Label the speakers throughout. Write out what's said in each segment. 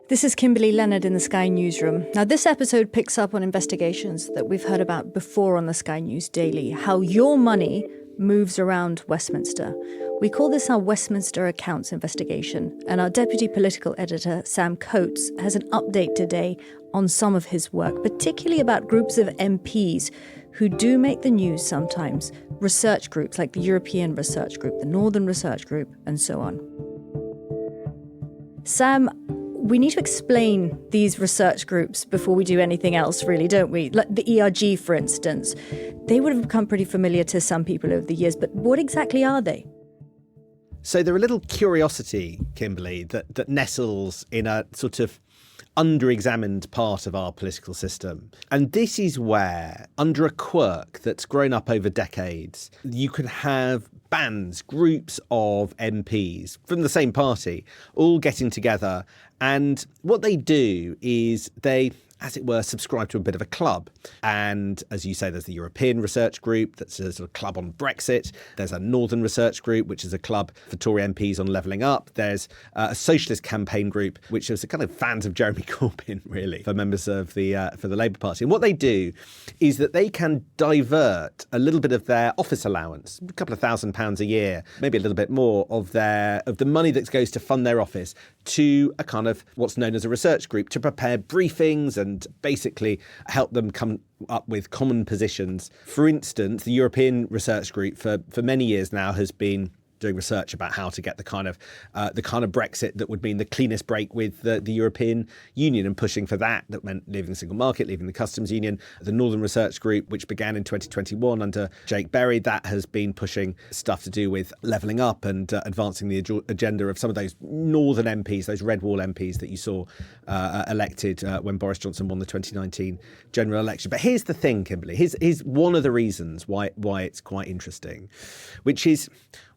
Speaker 1: This is Kimberly Leonard in the Sky Newsroom. Now, this episode picks up on investigations that we've heard about before on the Sky News Daily, how your money moves around Westminster. We call this our Westminster Accounts investigation, and our deputy political editor, Sam Coates, has an update today on some of his work, particularly about groups of MPs who do make the news sometimes, research groups like the European Research Group, the Northern Research Group, and so on. Sam, we need to explain these research groups before we do anything else, really, don't we? Like the ERG, for instance. They would have become pretty familiar to some people over the years, but what exactly are they?
Speaker 2: So they're a little curiosity, Kimberly, that nestles in a sort of under-examined part of our political system. And this is where, under a quirk that's grown up over decades, you can have bands, groups of MPs from the same party, all getting together. And what they do is they, as it were, subscribe to a bit of a club. And as you say, there's the European Research Group, that's a sort of club on Brexit. There's a Northern Research Group, which is a club for Tory MPs on levelling up. There's a Socialist Campaign Group, which is a kind of fans of Jeremy Corbyn, really, for members of for the Labour Party. And what they do is that they can divert a little bit of their office allowance, a couple of £1,000 a year, maybe a little bit more of the money that goes to fund their office, to a kind of what's known as a research group to prepare briefings and basically help them come up with common positions. For instance, the European Research Group for many years now has been doing research about how to get the kind of Brexit that would mean the cleanest break with the European Union, and pushing for that. That meant leaving the single market, leaving the customs union. The Northern Research Group, which began in 2021 under Jake Berry, that has been pushing stuff to do with levelling up and advancing the agenda of some of those Northern MPs, those Red Wall MPs that you saw elected when Boris Johnson won the 2019 general election. But here's the thing, Kimberly. Here's one of the reasons why it's quite interesting, which is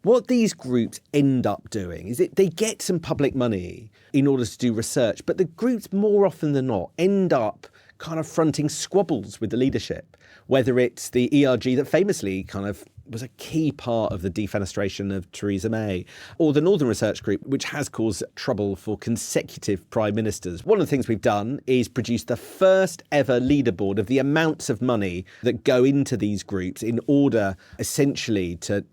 Speaker 2: what these groups end up doing is they get some public money in order to do research, but the groups more often than not end up kind of fronting squabbles with the leadership, whether it's the ERG that famously kind of was a key part of the defenestration of Theresa May, or the Northern Research Group, which has caused trouble for consecutive prime ministers. One of the things we've done is produce the first ever leaderboard of the amounts of money that go into these groups in order essentially to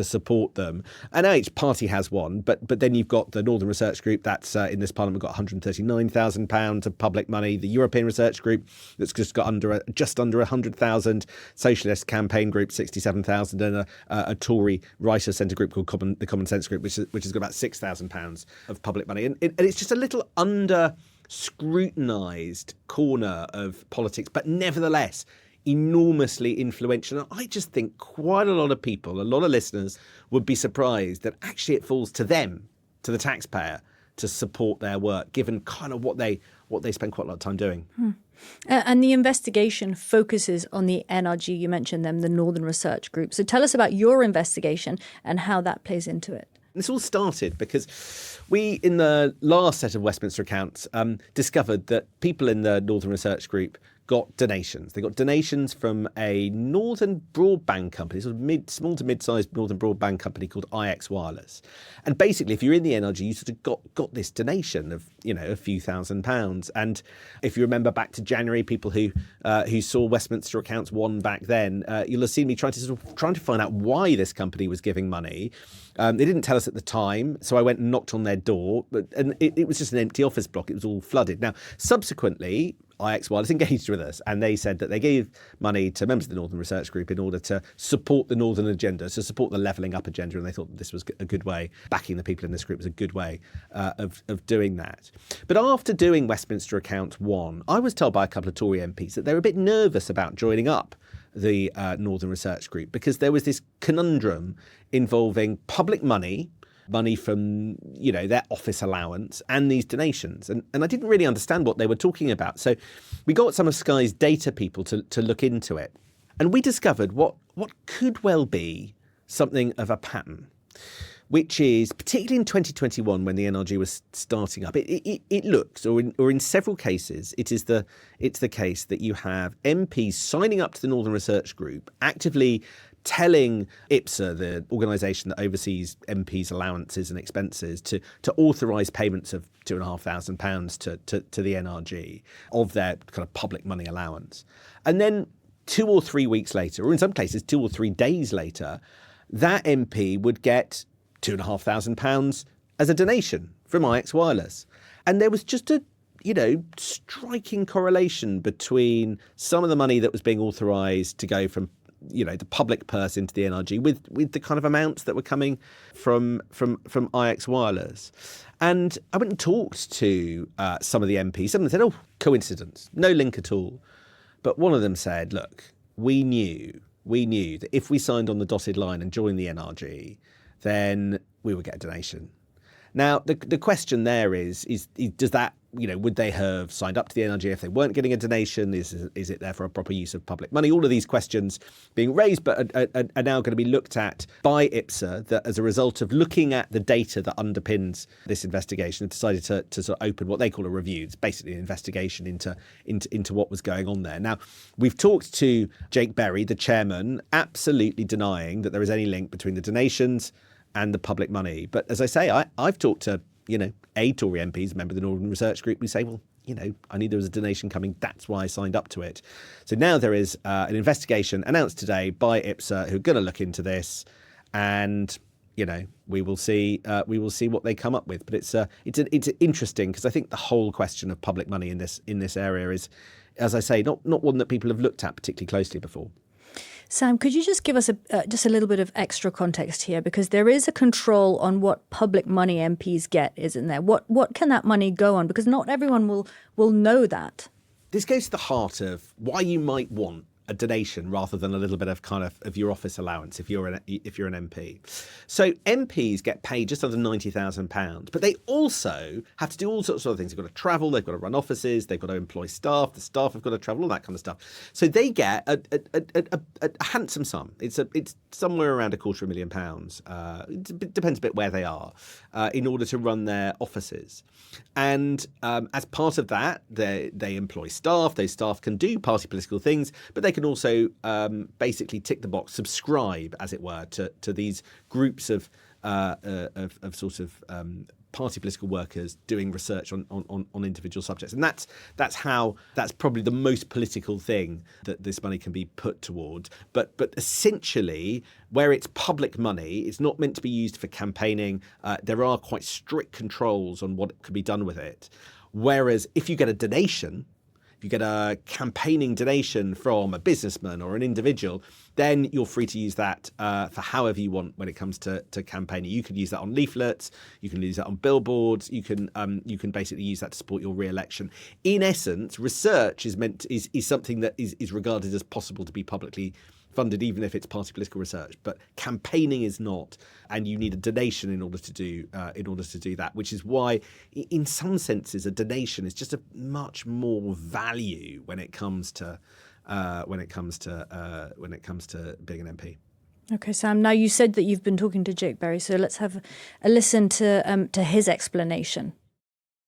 Speaker 2: support them. And each party has one, but then you've got the Northern Research Group that's in this parliament got £139,000 of public money. The European Research Group that's just got just under 100,000. Socialist Campaign Group 67,000. And a Tory writer centre group called the Common Sense Group, which has got about £6,000 of public money. And it's just a little under-scrutinised corner of politics, but nevertheless enormously influential. And I just think quite a lot of people, a lot of listeners would be surprised that actually it falls to them, to the taxpayer, to support their work, given kind of what they spend quite a lot of time doing.
Speaker 1: And the investigation focuses on the NRG, you mentioned them, the Northern Research Group. So tell us about your investigation and how that plays into it.
Speaker 2: This all started because we, in the last set of Westminster Accounts, discovered that people in the Northern Research Group got donations. They got donations from a northern broadband company, sort of small to mid-sized northern broadband company called IX Wireless. And basically, if you're in the NRG, you sort of got this donation of, a few £1,000s. And if you remember back to January, people who saw Westminster Accounts 1 back then, you'll have seen me trying to find out why this company was giving money. They didn't tell us at the time, so I went and knocked on their door, and it was just an empty office block. It was all flooded. Now, subsequently, IX Wireless engaged with us, and they said that they gave money to members of the Northern Research Group in order to support the Northern agenda, to support the levelling up agenda, and they thought that this was a good way, backing the people in this group was a good way of doing that. But after doing Westminster Accounts 1, I was told by a couple of Tory MPs that they were a bit nervous about joining up the Northern Research Group because there was this conundrum involving public money from, their office allowance and these donations. And I didn't really understand what they were talking about. So we got some of Sky's data people to look into it. And we discovered what could well be something of a pattern, which is, particularly in 2021 when the NRG was starting up, it looks, or in several cases, it's the case that you have MPs signing up to the Northern Research Group, actively telling IPSA, the organisation that oversees MPs' allowances and expenses, to authorise payments of £2,500 to the NRG of their kind of public money allowance. And then 2 or 3 weeks later, or in some cases 2 or 3 days later, that MP would get £2,500 as a donation from IX Wireless. And there was just a striking correlation between some of the money that was being authorised to go from the public purse into the NRG with the kind of amounts that were coming from IX Wireless. And I went and talked to some of the MPs. Some of them said, oh, coincidence, no link at all. But one of them said, look, we knew that if we signed on the dotted line and joined the NRG, then we would get a donation. Now, the question there is does that, would they have signed up to the NRG if they weren't getting a donation? Is it therefore a proper use of public money? All of these questions being raised, but are now going to be looked at by IPSA, that as a result of looking at the data that underpins this investigation, have decided to sort of open what they call a review. It's basically an investigation into what was going on there. Now, we've talked to Jake Berry, the chairman, absolutely denying that there is any link between the donations and the public money. But as I say, I've talked to, a Tory MPs, member of the Northern Research Group, who say, well, I knew there was a donation coming. That's why I signed up to it. So now there is an investigation announced today by IPSA who are going to look into this, and we will see what they come up with. But it's interesting, because I think the whole question of public money in this area is, as I say, not one that people have looked at particularly closely before.
Speaker 1: Sam, could you just give us just a little bit of extra context here? Because there is a control on what public money MPs get, isn't there? What can that money go on? Because not everyone will know that.
Speaker 2: This goes to the heart of why you might want a donation rather than a little bit of kind of your office allowance if you're an MP. So MPs get paid just under £90,000, but they also have to do all sorts of other things. They've got to travel, they've got to run offices, they've got to employ staff, the staff have got to travel, all that kind of stuff. So they get a handsome sum. It's somewhere around £250,000. It depends a bit where they are, in order to run their offices. And as part of that, they employ staff. Those staff can do party political things, but they can also basically tick the box, subscribe, as it were, to these groups of sort of party political workers doing research on individual subjects. And that's probably the most political thing that this money can be put towards. But essentially, where it's public money, it's not meant to be used for campaigning. There are quite strict controls on what can be done with it. Whereas if you get a donation, if you get a campaigning donation from a businessman or an individual, then you're free to use that for however you want when it comes to campaigning. You can use that on leaflets, you can use that on billboards, you can basically use that to support your re-election. In essence, research is something that is regarded as possible to be publicly funded, even if it's party political research. But campaigning is not, and you need a donation in order to do that. Which is why, in some senses, a donation is just a much more value when it comes to being an MP.
Speaker 1: Okay, Sam. Now you said that you've been talking to Jake Berry, so let's have a listen to his explanation.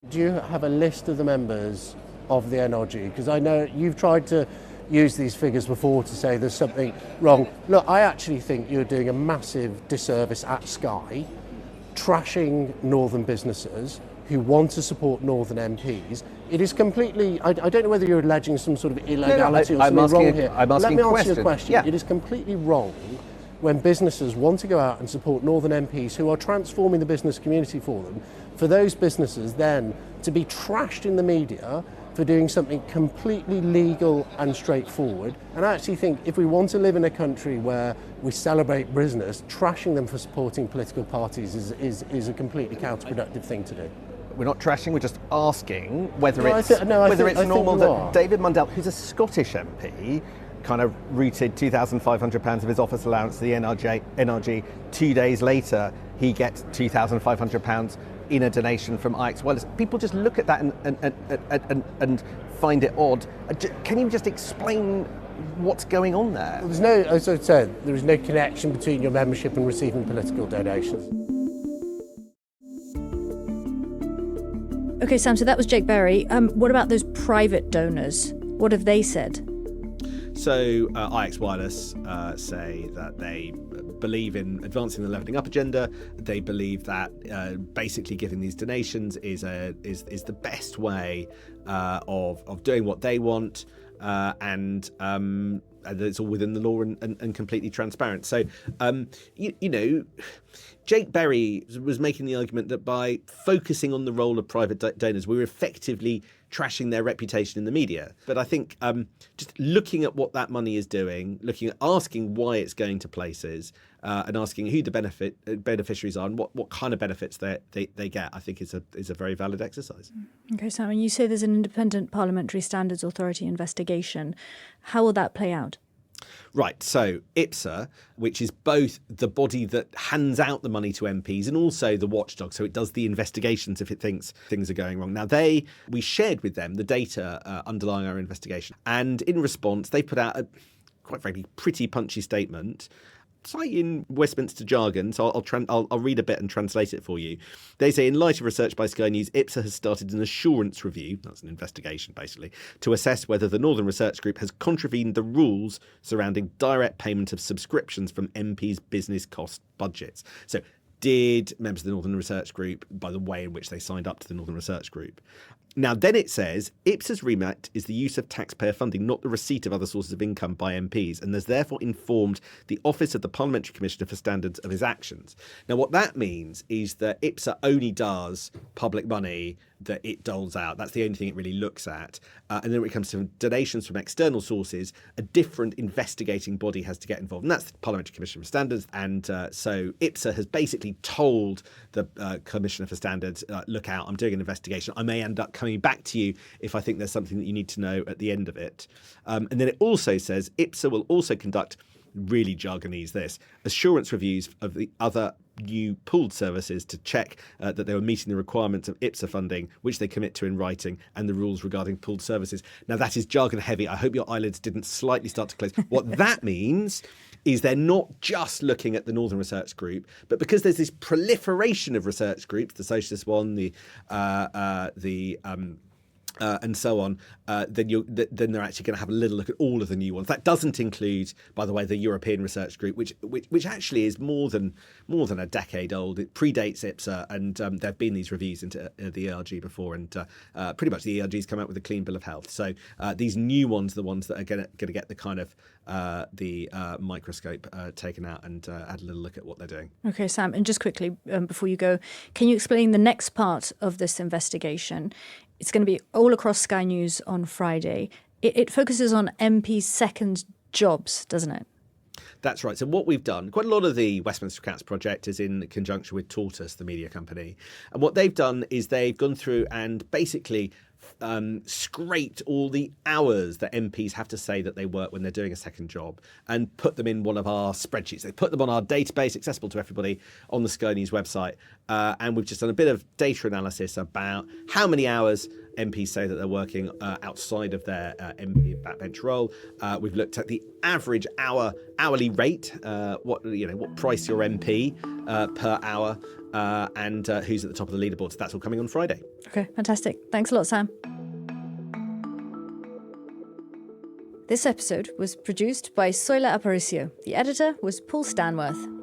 Speaker 3: Do you have a list of the members of the NRG? Because I know you've tried to use these figures before to say there's something wrong. Look, I actually think you're doing a massive disservice at Sky, trashing northern businesses who want to support northern MPs. It is completely, I don't know whether you're alleging some sort of illegality or something wrong here.
Speaker 2: Let
Speaker 3: me answer your question.
Speaker 2: Yeah.
Speaker 3: It is completely wrong when businesses want to go out and support northern MPs who are transforming the business community for them, for those businesses then to be trashed in the media for doing something completely legal and straightforward. And I actually think if we want to live in a country where we celebrate business, trashing them for supporting political parties is a completely counterproductive thing to do.
Speaker 4: We're not trashing, we're just asking whether it's normal that David Mundell, who's a Scottish MP, kind of routed £2,500 of his office allowance to the NRG. 2 days later, he gets £2,500 in a donation from IX Wireless. People just look at that and find it odd. Can you just explain what's going on there?
Speaker 3: Well, there's no, as I said, there is no connection between your membership and receiving political donations.
Speaker 1: Okay, Sam, so that was Jake Berry. What about those private donors? What have they said?
Speaker 2: So IX Wireless say that they believe in advancing the levelling up agenda. They believe that basically giving these donations is the best way of doing what they want, and it's all within the law and completely transparent. So, Jake Berry was making the argument that by focusing on the role of private donors, we were effectively trashing their reputation in the media. But I think just looking at what that money is doing, asking why it's going to places, and asking who the beneficiaries are and what kind of benefits they get, I think is a very valid exercise.
Speaker 1: Okay, Simon, you say there's an independent Parliamentary Standards Authority investigation. How will that play out?
Speaker 2: Right, so IPSA, which is both the body that hands out the money to MPs and also the watchdog, so it does the investigations if it thinks things are going wrong. Now, we shared with them the data underlying our investigation, and in response, they put out a, quite frankly, pretty punchy statement, slightly in Westminster jargon, so I'll read a bit and translate it for you. They say, in light of research by Sky News, IPSA has started an assurance review, that's an investigation basically, to assess whether the Northern Research Group has contravened the rules surrounding direct payment of subscriptions from MPs' business cost budgets. So did members of the Northern Research Group, by the way in which they signed up to the Northern Research Group. Now, then it says, IPSA's remit is the use of taxpayer funding, not the receipt of other sources of income by MPs, and has therefore informed the Office of the Parliamentary Commissioner for Standards of his actions. Now, what that means is that IPSA only does public money that it doles out. That's the only thing it really looks at. And then when it comes to donations from external sources, a different investigating body has to get involved. And that's the Parliamentary Commissioner for Standards. And so IPSA has basically told the Commissioner for Standards, look out, I'm doing an investigation. I may end up coming back to you if I think there's something that you need to know at the end of it. And then it also says IPSA will also conduct, really jargonese this, assurance reviews of the other new pooled services to check that they were meeting the requirements of IPSA funding, which they commit to in writing, and the rules regarding pooled services. Now, that is jargon heavy. I hope your eyelids didn't slightly start to close. What that means is they're not just looking at the Northern Research Group, but because there's this proliferation of research groups, the Socialist one, and so on, then they're actually going to have a little look at all of the new ones. That doesn't include, by the way, the European Research Group, which actually is more than a decade old. It predates IPSA, and there have been these reviews into the ERG before, and pretty much the ERG's come out with a clean bill of health. So these new ones are the ones that are going to get the kind of the microscope taken out and had a little look at what they're doing.
Speaker 1: Okay, Sam, and just quickly before you go, can you explain the next part of this investigation? It's going to be all across Sky News on Friday. It focuses on MPs' second jobs, doesn't it?
Speaker 2: That's right. So what we've done, quite a lot of the Westminster Accounts project is in conjunction with Tortoise, the media company. And what they've done is they've gone through and basically scraped all the hours that MPs have to say that they work when they're doing a second job and put them in one of our spreadsheets. They put them on our database, accessible to everybody on the Sky News website. And we've just done a bit of data analysis about how many hours MPs say that they're working outside of their MP backbench role. We've looked at the average hourly rate, what price your MP per hour, and who's at the top of the leaderboard. So that's all coming on Friday.
Speaker 1: Okay, fantastic. Thanks a lot, Sam. This episode was produced by Soila Aparicio. The editor was Paul Stanworth.